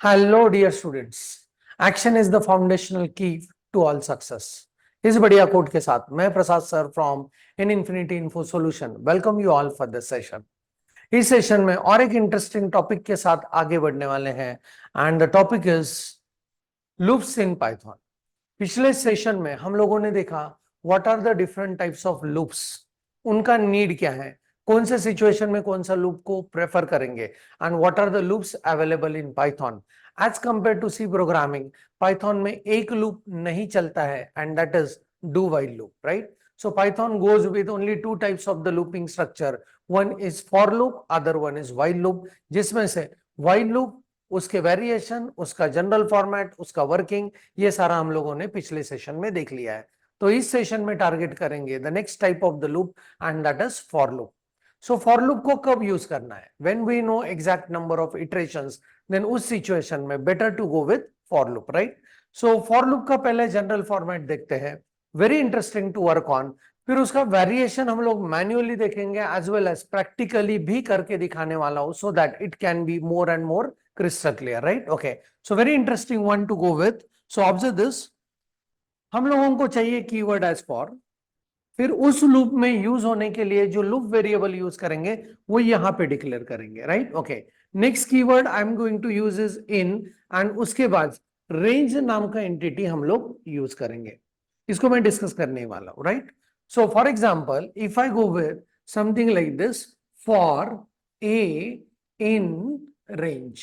Hello dear students, action is the foundational key to all success. इस बढ़िया quote के साथ मैं Prasad sir from in infinity info solution welcome you all for this session. इस session में और एक इंटरेस्टिंग टॉपिक के साथ आगे बढ़ने वाले हैं and the topic is loops in Python. पिछले सेशन में हम लोगों ने देखा what are the different types of loops, उनका नीड क्या है, कौन से सिचुएशन में कौन सा लूप को प्रेफर करेंगे and what are the loops available in Python as compare to C programming. Python में एक लूप नहीं चलता है and that is do while loop, right? So Python goes with only two types of the looping structure. One is for loop, other one is while loop. जिसमें से while loop, उसके variation, उसका general format, उसका working, ये सारा हम लोगों ने पिछले सेशन में देख लिया है। तो इस सेशन में टारगेट करेंगे the next type of the loop and that is for loop. So for loop को कब यूज करना है? When we know exact number of iterations, then उस सिचुएशन में better to go with for loop, right? So for loop का पहले general format देखते हैं, very interesting to work on. फिर उसका वेरिएशन हम लोग मैन्युअली देखेंगे एज वेल एज प्रैक्टिकली भी करके दिखाने वाला हूं, so that it can be more and more crystal clear, right? Okay, so very interesting one to go with. So observe this, हम लोगों को चाहिए कीवर्ड एज फॉर, फिर उस लूप में यूज होने के लिए जो लूप वेरिएबल यूज करेंगे वो यहां पे डिक्लेयर करेंगे, right? Okay, next keyword I am going to use is in and उसके बाद रेंज नाम का एंटिटी हम लोग यूज करेंगे, इसको मैं डिस्कस करने वाला हूं, right? So for example if I go with something like this, for a in range,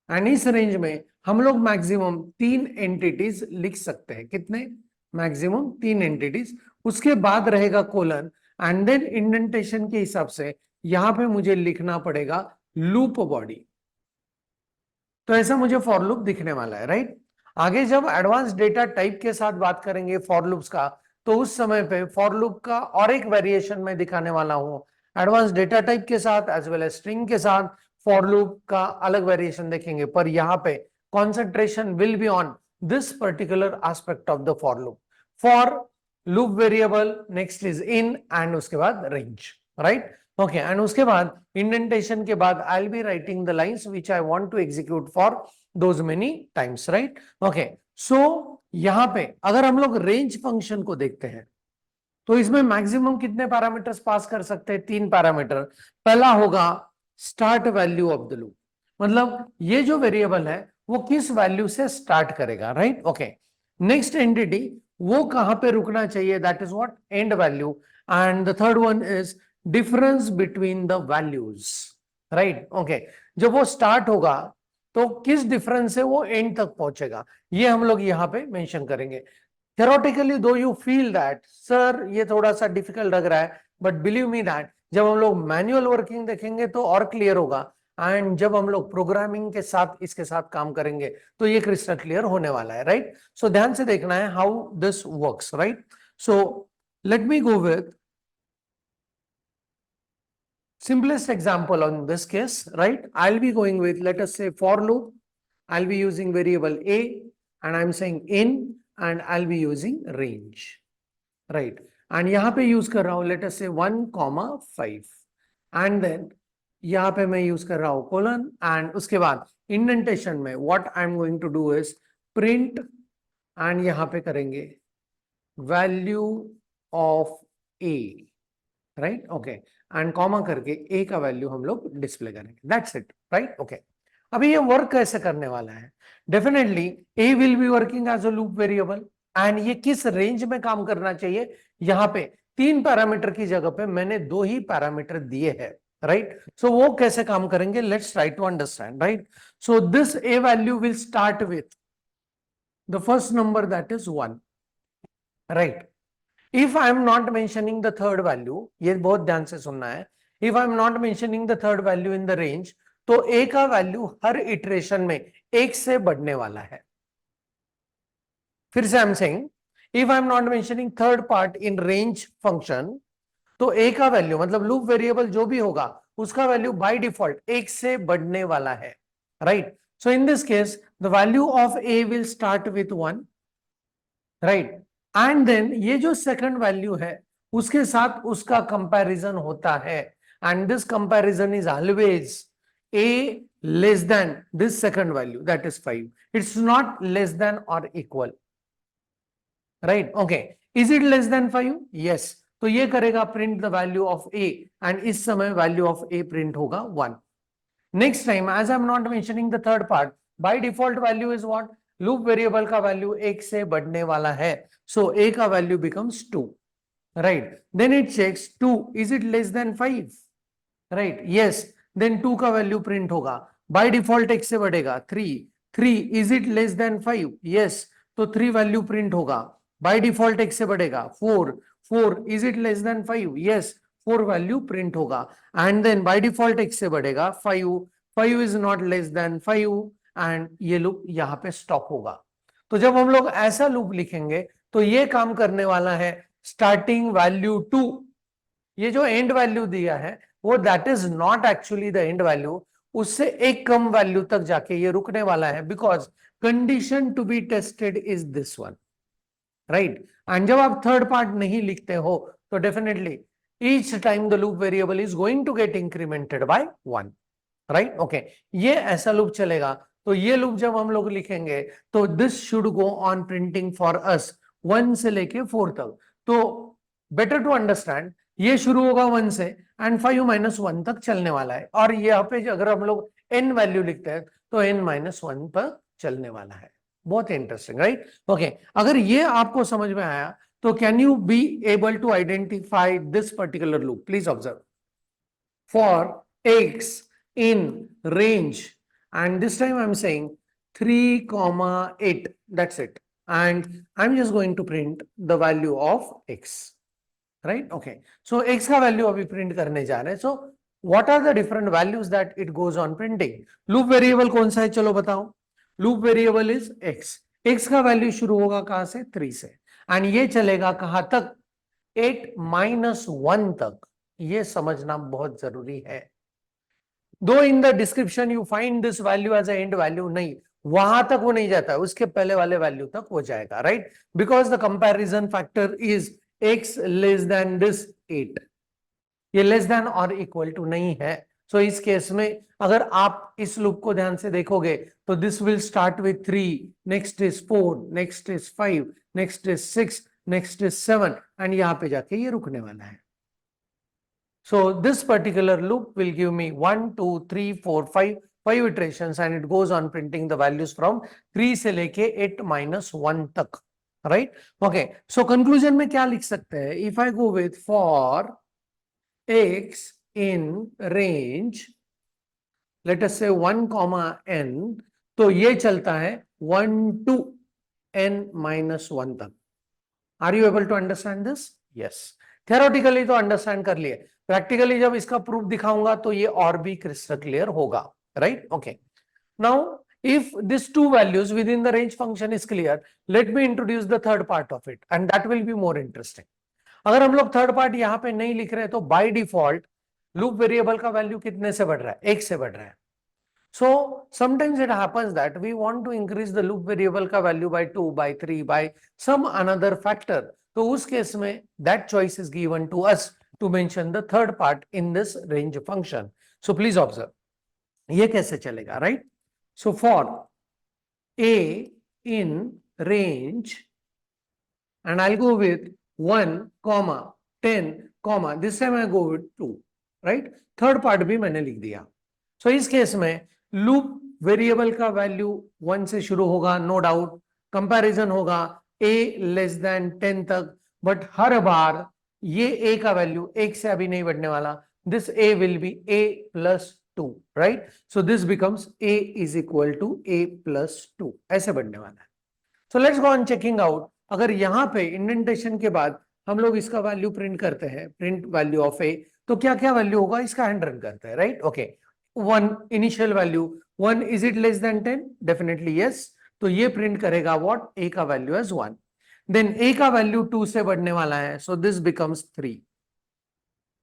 and इस रेंज में हम लोग मैक्सिमम 3 एंटिटीज लिख सकते हैं। कितने? Maximum 3 entities. उसके बाद रहेगा कोलन एंड देन इंडेंटेशन के हिसाब से यहां पे मुझे लिखना पड़ेगा लूप बॉडी। तो ऐसा मुझे फॉर लूप दिखने वाला है, राइट? आगे जब एडवांस डेटा टाइप के साथ बात करेंगे फॉर लूप्स का, तो उस समय पे फॉर लूप का और एक वेरिएशन में दिखाने वाला हूं एडवांस डेटा टाइप के साथ एज वेल एज स्ट्रिंग के साथ। फॉर लूप का अलग वेरिएशन देखेंगे, पर यहाँ पे concentration will be on this particular aspect of the for loop. For loop variable, next is in and उसके बाद रेंज, राइट? ओके, एंड उसके बाद इंडेंटेशन के बाद I will be writing the lines which I want to execute for those many times, right? Okay, so यहां पे अगर हम लोग रेंज फंक्शन को देखते हैं तो इसमें मैक्सिमम कितने पैरामीटर्स पास कर सकते हैं? 3 पैरामीटर। पहला होगा start value of the loop, मतलब ये जो वेरिएबल है वो किस वैल्यू से स्टार्ट करेगा, राइट? ओके, नेक्स्ट एंटिटी वो कहां पे रुकना चाहिए, that is what and value. And the third one is difference between the values, right? Okay, जब वो स्टार्ट होगा तो किस डिफरेंस से वो एंड तक पहुंचेगा, ये हम लोग यहाँ पे मेंशन करेंगे। Theoretically, though you feel that sir ये थोड़ा सा डिफिकल्ट लग रहा है, बट बिलीव मी दैट जब हम लोग मैनुअल वर्किंग देखेंगे तो और क्लियर होगा, एंड जब हम लोग प्रोग्रामिंग के साथ इसके साथ काम करेंगे तो ये क्रिस्टल क्लियर होने वाला है, राइट? सो ध्यान से देखना है how this works, right? So let me go with simplest example on this case, right? I'll be going with, let us say, for loop. I'll be using variable a and I'm saying in and I'll be using range, right? And यहाँ पे use कर रहा हूं let us say 1,5 and then यहाँ पे मैं use कर रहा हूं कोलन एंड उसके बाद इंडेंटेशन में what I'm going to do is print and यहाँ पे करेंगे value of a, right? Okay, and comma करके ए का वैल्यू हम लोग डिस्प्ले करेंगे, दैट्स इट, राइट? ओके, अभी ये वर्क कैसे करने वाला है? Definitely a will be working as a loop variable and ये किस रेंज में काम करना चाहिए? यहाँ पे 3 पैरामीटर की जगह पे मैंने 2 ही पैरामीटर दिए हैं, राइट? सो वो कैसे काम करेंगे, let's try to understand, right? So this a value will start with the first number that is 1, right? If I am not mentioning the third value, ये बहुत ध्यान से सुनना है, if I am not mentioning the third value in the range, तो a का value हर iteration में 1 से बढ़ने वाला है। फिर से I am saying, if I am not mentioning third part in range function, तो a का वैल्यू मतलब लूप वेरिएबल जो भी होगा उसका वैल्यू बाय डिफॉल्ट 1 से बढ़ने वाला है, right? So in this case the value of a will start with 1, right? And then ये जो सेकंड वैल्यू है उसके साथ उसका कंपैरिजन होता है and this comparison is always a less than this second value, that is 5. It's not less than or equal, right? Okay, is it less than 5? Yes. तो ये करेगा print the value of a, and इस समय value of a print होगा 1. Next time, as I'm not mentioning the third part, by default value is what? Loop variable का value 1 से बढ़ने वाला है, so a का value becomes 2, right? Then it checks 2, is it less than 5? Right? Yes. Then 2 का value print होगा. By default x से बढ़ेगा 3. 3, is it less than 5? Yes. तो 3 value print होगा. By default x से बढ़ेगा 4. 4, is it less than 5? Yes. 4 value print होगा. And then by default x से बढ़ेगा 5. 5 is not less than 5, and ये loop यहाँ पे stop होगा. तो जब हम लोग ऐसा loop लिखेंगे तो ये काम करने वाला है starting value 2. ये जो end value दिया है वो that is not actually the end value, उससे एक कम वैल्यू तक जाके ये रुकने वाला है, because condition to be tested is this one, right? And जब आप थर्ड पार्ट नहीं लिखते हो तो definitely each time the loop variable is going to get incremented by 1, right? Okay, ये ऐसा लूप चलेगा. तो ये लूप जब हम लोग लिखेंगे तो this should go on printing for us 1 से लेके 4 तक. तो बेटर टू अंडरस्टैंड, ये शुरू होगा 1 से एंड 5 - 1 तक चलने वाला है, और यहाँ पे अगर हम लोग n वैल्यू लिखते हैं तो n - 1 तक चलने वाला है. बहुत इंटरेस्टिंग, राइट? ओके, अगर ये आपको समझ में आया तो can you be able to identify this particular loop? Please observe. For x in range, and this time I'm saying 3,8, that's it, and I'm just going to print the value of x, right? Okay, so x का value अभी print करने जा रहे हैं. So what are the different values that it goes on printing? Loop variable कौन सा है, चलो बताओ. Loop variable is x. x का value शुरू होगा कहां से? 3 से, and ये चलेगा कहां तक? 8 - 1 तक. ये समझना बहुत जरूरी है. दो in the description you find this value as end value, नहीं, वहां तक वो नहीं जाता है, उसके पहले वाले वैल्यू तक वो जाएगा, right? Because the comparison factor is x less than this 8. ये लेस देन और इक्वल टू नहीं है. सो इस केस में अगर आप इस लूप को ध्यान से देखोगे तो this will start with 3, next is 4, next is 5, next is 6, next is 7, and यहां पे जाके ये रुकने वाला है. So this particular loop will give me 1, 2, 3, 4, 5 iterations, and it goes on printing the values from 3 से लेके 8 - 1 तक, right? Okay, so conclusion में क्या लिख सकते हैं? If I go with for x in range, let us say 1, n, तो ये चलता है 1 to n - 1 तक. Are you able to understand this? Yes. Theoretically तो अंडरस्टैंड कर लिए, प्रैक्टिकली जब इसका प्रूफ दिखाऊंगा तो ये और भी क्रिस्टल क्लियर होगा, right? Okay, now if these two values within the range function is clear, let me introduce the third part of it, and that will be more interesting. अगर हम लोग थर्ड पार्ट यहाँ पे नहीं लिख रहे तो बाय डिफॉल्ट लूप वेरिएबल का वैल्यू कितने से बढ़ रहा है? 1 से बढ़ रहा है. So sometimes it happens that we want to increase the loop variable का value by 2, by 3, by some another factor. तो उस केस में that choice is given to us to mention the third part in this range function. So please observe. ये कैसे चलेगा, right? So for a in range, and I'll go with 1, 10, this time I go with 2, right? Third part भी मैंने लिख दिया. So इस case में loop variable का वैल्यू 1 से शुरू होगा, नो डाउट. कंपैरिजन होगा a लेस देन 10 तक, बट हर बार ये a का वैल्यू 1 से अभी नहीं बढ़ने वाला. This a will be a + 2, right? So this becomes a is equal to a + 2, ऐसे बढ़ने वाला है. So let's go on checking out. अगर यहाँ पे इंडेंटेशन के बाद हम लोग इसका वैल्यू प्रिंट करते हैं, प्रिंट वैल्यू ऑफ a, तो क्या क्या वैल्यू होगा इसका हैंड रन करते हैं, right? Okay, 1 initial value 1, is it less than 10? Definitely yes. तो ये प्रिंट करेगा व्हाट? a का वैल्यू एज 1. देन a का वैल्यू 2 से बढ़ने वाला है, so this becomes 3,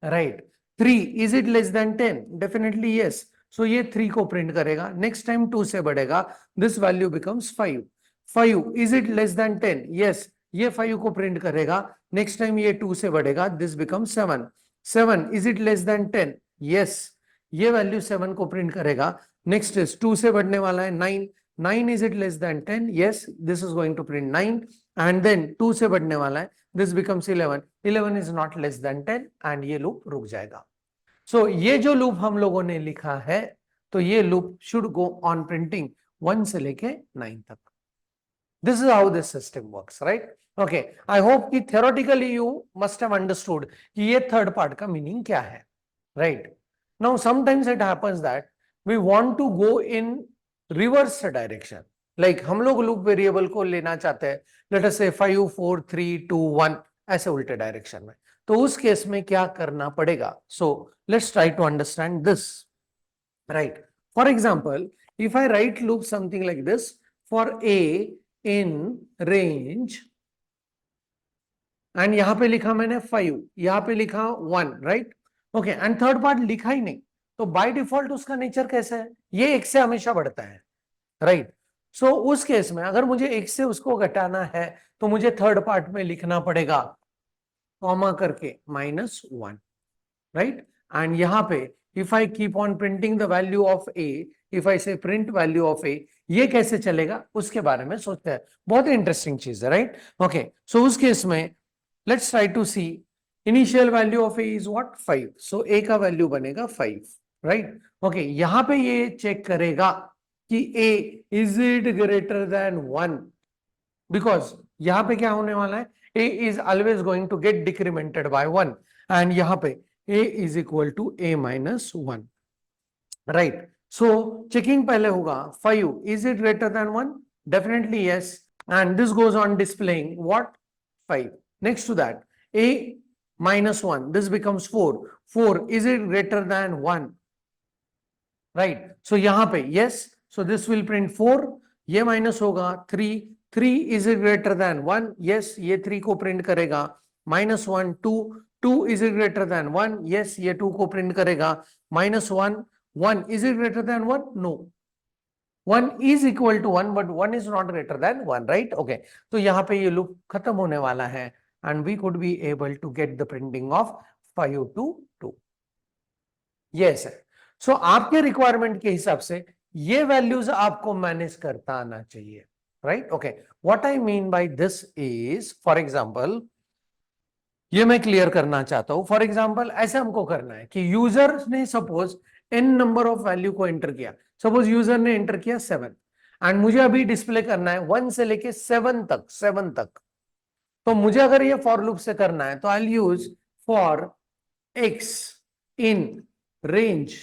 right? 3, is it less than 10? Definitely yes. So ये 3 को प्रिंट करेगा. नेक्स्ट टाइम 2 से बढ़ेगा, this value becomes 5. 5, is it less than 10? Yes. ये 5 को प्रिंट करेगा. नेक्स्ट टाइम ये 2 से बढ़ेगा, this becomes 7. 7, is it less than 10? Yes. ये वैल्यू 7 को प्रिंट करेगा. नेक्स्ट इज 2 से बढ़ने वाला है 9, 9 is it less than 10, yes this is going to print 9, and then 2 से बढ़ने वाला है, this becomes 11, 11 is not less than 10, and ये लूप रुक जाएगा। सो ये जो लूप हम लोगों ने लिखा है, तो ये loop should go on printing 1 से लेके 9 तक। This is how this system works, right? Okay, I hope कि theoretically you must have understood कि ये थर्ड पार्ट का मीनिंग क्या है, right? Now sometimes it happens that we want to go in reverse direction, like हम लोग loop variable को लेना चाहते हैं, लेट अस से 5 4 3 2 1 ऐसे उल्टे डायरेक्शन में, तो उस केस में क्या करना पड़ेगा? So let's try to understand this, right? For example, if I write loop something like this, for a in range, and यहां पे लिखा मैंने 5, यहां पे लिखा 1, right? Okay, and third part लिखा ही नहीं, तो बाय डिफॉल्ट उसका नेचर कैसा है? ये 1 से हमेशा बढ़ता है, राइट? सो उस केस में अगर मुझे 1 से उसको घटाना है, तो मुझे थर्ड पार्ट में लिखना पड़ेगा कॉमा करके -1, राइट? एंड यहां पे if I keep on printing the value of a, if I से प्रिंट वैल्यू ऑफ a, ये कैसे चलेगा उसके बारे में सोचते हैं, बहुत ही इंटरेस्टिंग चीज है, राइट? ओके, सो उस केस में let's try to see initial value of a is what 5, so a का वैल्यू बनेगा 5, right? Okay, यहां पे ये चेक करेगा कि a is it greater than 1, because यहां पे क्या होने वाला है, a is always going to get decremented by 1, and यहां पे a is equal to a minus 1, right? So checking पहले होगा 5 is it greater than 1, definitely yes, and this goes on displaying what 5. Next to that, a minus 1, this becomes 4. 4, is it greater than 1? Right. So यहाँ पे yes, so this will print 4. ये minus होगा 3. 3, is it greater than 1? Yes, ये 3 को print करेगा. -1, 2. 2, is it greater than 1? Yes, ये 2 को print करेगा. -1, 1, is it greater than 1? No. 1 is equal to 1, but 1 is not greater than 1, right? Okay. तो यहाँ पे ये लूप खत्म होने वाला है, and we could be able to get the printing of 5 to 2. Yes, sir. So आपके रिक्वायरमेंट के हिसाब से ये वैल्यूज आपको मैनेज करता आना चाहिए, right? Okay, what I mean by this is, for example, ये मैं क्लियर करना चाहता हूं। फॉर एग्जांपल ऐसे हमको करना है कि यूजर ने suppose n number of value को एंटर किया, सपोज यूजर ने एंटर किया 7, एंड मुझे अभी डिस्प्ले करना है 1 से लेके 7 तक, 7 तक। तो मुझे अगर ये फॉर लूप से करना है, तो आई will use for x in range,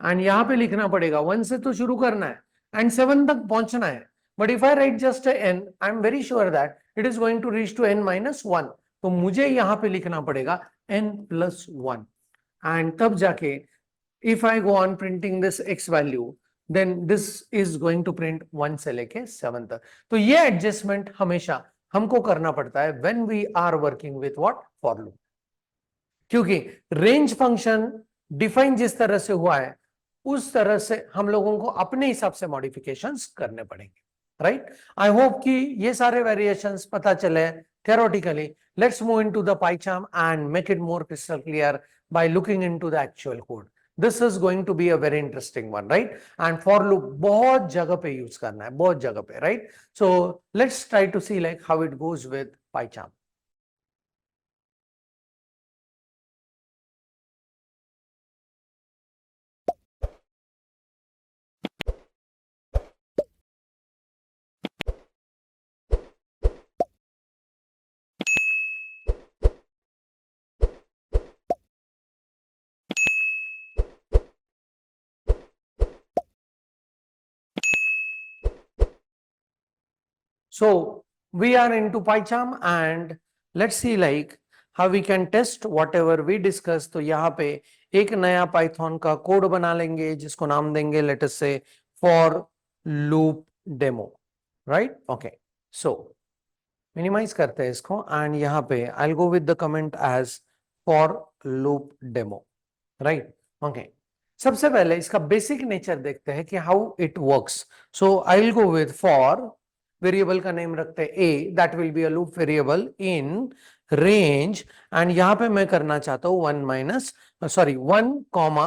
and यहां पे लिखना पड़ेगा 1 से तो शुरू करना है एंड 7 तक पहुंचना है, but if I write just n, I am very sure that it is going to reach to n minus 1, तो मुझे यहां पे लिखना पड़ेगा n plus 1, एंड तब जाके if I go on printing this x value, then this is going to print 1 से लेके 7 तक। तो ये एडजस्टमेंट हमेशा हमको करना पड़ता है when we are working with what, for loop, क्योंकि रेंज फंक्शन डिफाइन जिस तरह से हुआ है उस तरह से हम लोगों को अपने हिसाब से मॉडिफिकेशंस करने पड़ेंगे, राइट? आई होप कि ये सारे वेरिएशंस पता चले theoretically. Let's move into the PyCharm and make it more crystal clear by looking into the actual code. This is going to be a very interesting one, right? And for loop बहुत जगह पे use करना है, बहुत जगह पे, right? So let's try to see like how it goes with PyCharm. So we are into PyCharm and let's see like how we can test whatever we discuss. तो यहाँ पे एक नया Python का कोड बना लेंगे जिसको नाम देंगे let us say for loop demo, right? Okay, so minimize करते हैं इसको and यहाँ पे I'll go with the comment as for loop demo, right? Okay. सबसे पहले इसका बेसिक नेचर देखते हैं कि how it works. So I'll go with for variable का नेम रखते हैं a, that will be a loop variable in range, and यहां पे मैं करना चाहता हूं 1 कॉमा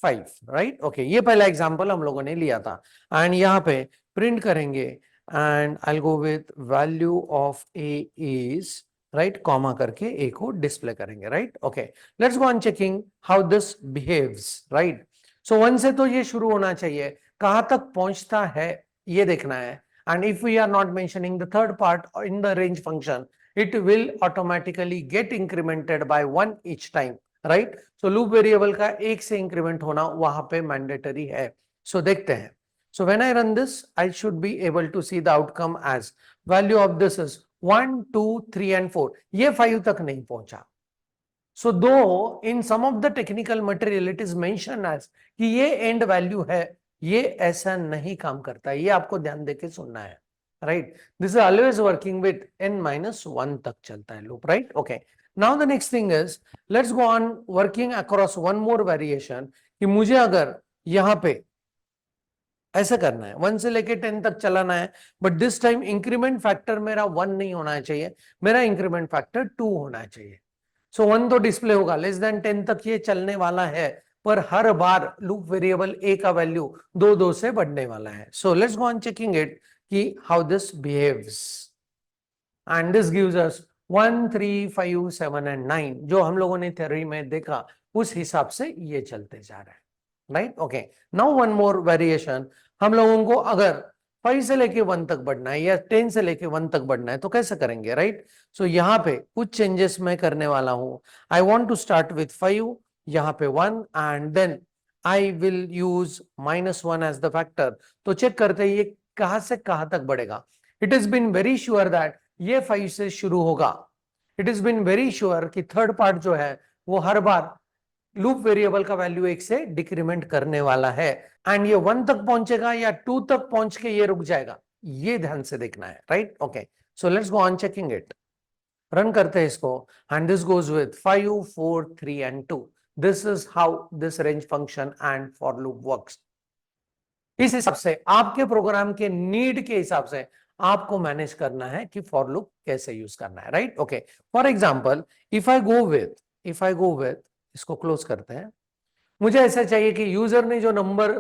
5, राइट। ओके, ये पहला एग्जांपल हम लोगों ने लिया था एंड यहाँ पे प्रिंट करेंगे and I go with value of a is, right, comma करके ए को डिस्प्ले करेंगे, right. Okay, let's go on checking how this behaves, right. So 1 से तो ये शुरू होना चाहिए, कहां तक पहुंचता है ये देखना है। And if we are not mentioning the third part in the range function, it will automatically get incremented by 1 each time, right? So loop variable का एक से इंक्रीमेंट होना वहां पे मैंडेटरी है। so देखते हैं। so when I run this, I should be able to see the outcome as value of this is 1 2 3 and 4, ये 5 तक नहीं पहुंचा। so though in some of the technical material it is mentioned as कि ये and value है, ये ऐसा नहीं काम करता, ये आपको ध्यान देके सुनना है, right. This is always working with n-1 तक चलता है loop, right. Okay, now the next thing is let's go on working across one more variation, कि मुझे अगर यहाँ पे ऐसा करना है 1 से लेके 10 तक चलाना है, but this time increment factor मेरा 1 नहीं होना चाहिए, मेरा इंक्रीमेंट फैक्टर 2 होना चाहिए। सो 1 तो डिस्प्ले होगा, लेस देन 10 तक ये चलने वाला है, पर हर बार लूप वेरिएबल ए का वैल्यू 2 से बढ़ने वाला है। So let's go on checking it कि how this behaves and this gives us 1 3 5 7 and 9, जो हम लोगों ने थ्योरी में देखा उस हिसाब से ये चलते जा रहा है, right. Okay, now one more variation, हम लोगों को अगर 5 से लेके 1 तक बढ़ना है या 10 से लेके 1 तक बढ़ना है तो कैसे करेंगे, राइट। सो यहाँ पे कुछ चेंजेस मैं करने वाला हूं। I want to start with 5, यहाँ पे 1 and then I will use -1 as the factor. तो चेक करते हैं ये कहां से कहां तक बढ़ेगा। It is been very sure that ये 5 से शुरू होगा। It is been very sure कि थर्ड पार्ट जो है वो हर बार लूप वेरिएबल का वैल्यू 1 से डिक्रीमेंट करने वाला है एंड ये 1 तक पहुंचेगा या 2 तक पहुंच के ये रुक जाएगा, ये ध्यान से देखना है, right. Okay, so let's go on checking it, run करते हैं इसको and this goes with 5 4 3 and 2। This is how this range function and for loop works. इस हिसाब से आपके प्रोग्राम के नीड के हिसाब से आपको मैनेज करना है कि फॉर लूप कैसे यूज करना है, right. Okay, for example if I go with इसको क्लोज करते हैं, मुझे ऐसा चाहिए कि यूजर ने जो नंबर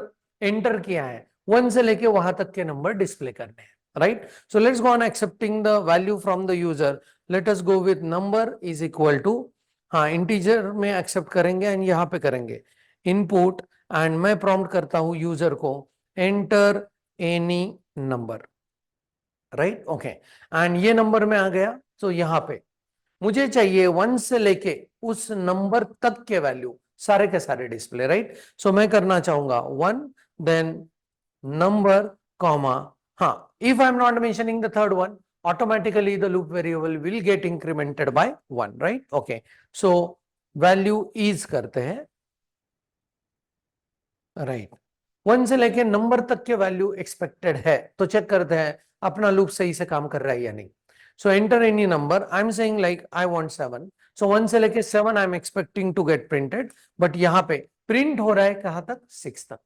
एंटर किया है 1 से लेके वहां तक के नंबर डिस्प्ले करने हैं, right. So let's go on accepting the value from the user. Let us go with number is equal to, हाँ इंटीजर में एक्सेप्ट करेंगे एंड यहाँ पे करेंगे इनपुट एंड मैं प्रॉम्प्ट करता हूं यूजर को enter any number, right. Okay, and ये नंबर में आ गया। तो यहाँ पे मुझे चाहिए 1 से लेके उस नंबर तक के वैल्यू सारे के सारे डिस्प्ले, राइट। सो मैं करना चाहूंगा 1 देन नंबर कॉमा, हाँ if I am not mentioning the third one, automatically the loop variable will get incremented by 1, right? Okay, so value is करते हैं, राइट। 1 से लेके नंबर तक के वैल्यू एक्सपेक्टेड है, तो चेक करते हैं अपना लूप सही से काम कर रहा है या नहीं। So enter any number, I am saying like I want 7, so 1 से लेके 7 I am expecting to get printed, but यहाँ पे प्रिंट हो रहा है कहां तक, 6 तक,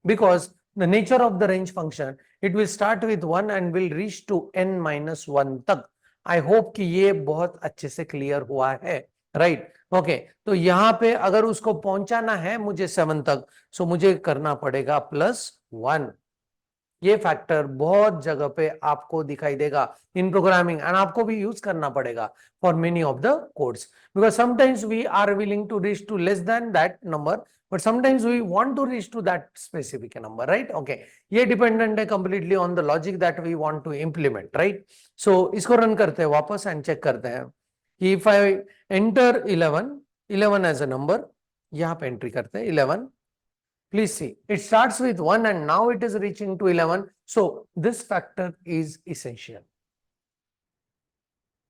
because the nature of the range function, it will start with 1 and will reach to n-1 तक। I hope कि ये बहुत अच्छे से क्लियर हुआ है, राइट। ओके, तो यहाँ पे अगर उसको पहुंचाना है मुझे 7 तक, सो मुझे करना पड़ेगा +1। ये फैक्टर बहुत जगह पे आपको दिखाई देगा इन प्रोग्रामिंग एंड आपको भी यूज करना पड़ेगा for many of the codes, because sometimes we are willing to reach to less than that number, but sometimes we want to reach to that specific number, right? Okay, ये dependent है completely on the logic that we want to implement, right? So इसको run करते हैं वापस and check करते हैं कि if I enter 11 as a number, यहाँ पे एंट्री करते हैं 11, please see it starts with 1 and now it is reaching to 11, so this factor is essential.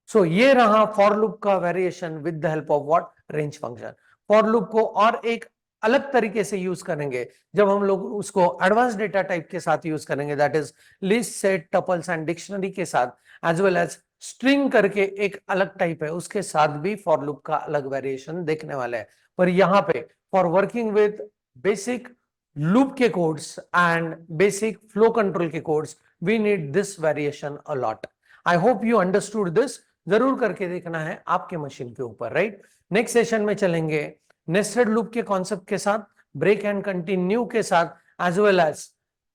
So ये रहा फॉर लूप का variation with the help of what, range function. For loop को और एक अलग तरीके से यूज करेंगे जब हम लोग उसको एडवांस डेटा टाइप के साथ यूज करेंगे, that is list, set, tuples and dictionary के साथ, एज वेल एज स्ट्रिंग करके एक अलग टाइप है उसके साथ भी फॉर लूप का अलग वेरिएशन देखने वाले हैं। पर यहाँ पे for working with basic loop के codes and basic flow control के codes, we need this variation a lot. I hope you understood this. जरूर करके देखना है आपके मशीन के ऊपर, राइट। नेक्स्ट सेशन में चलेंगे नेस्टेड लूप के कॉन्सेप्ट के साथ, ब्रेक एंड कंटिन्यू के साथ एज वेल एज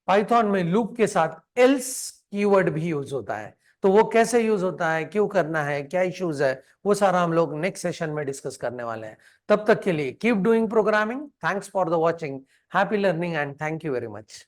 पाइथन में लूप के साथ एल्स कीवर्ड भी यूज होता है। तो वो कैसे यूज होता है, क्यों करना है, क्या इश्यूज है, वो सारा हम लोग नेक्स्ट सेशन में डिस्कस करने वाले हैं। तब तक के लिए keep doing programming. Thanks for the watching, happy learning and thank you very much.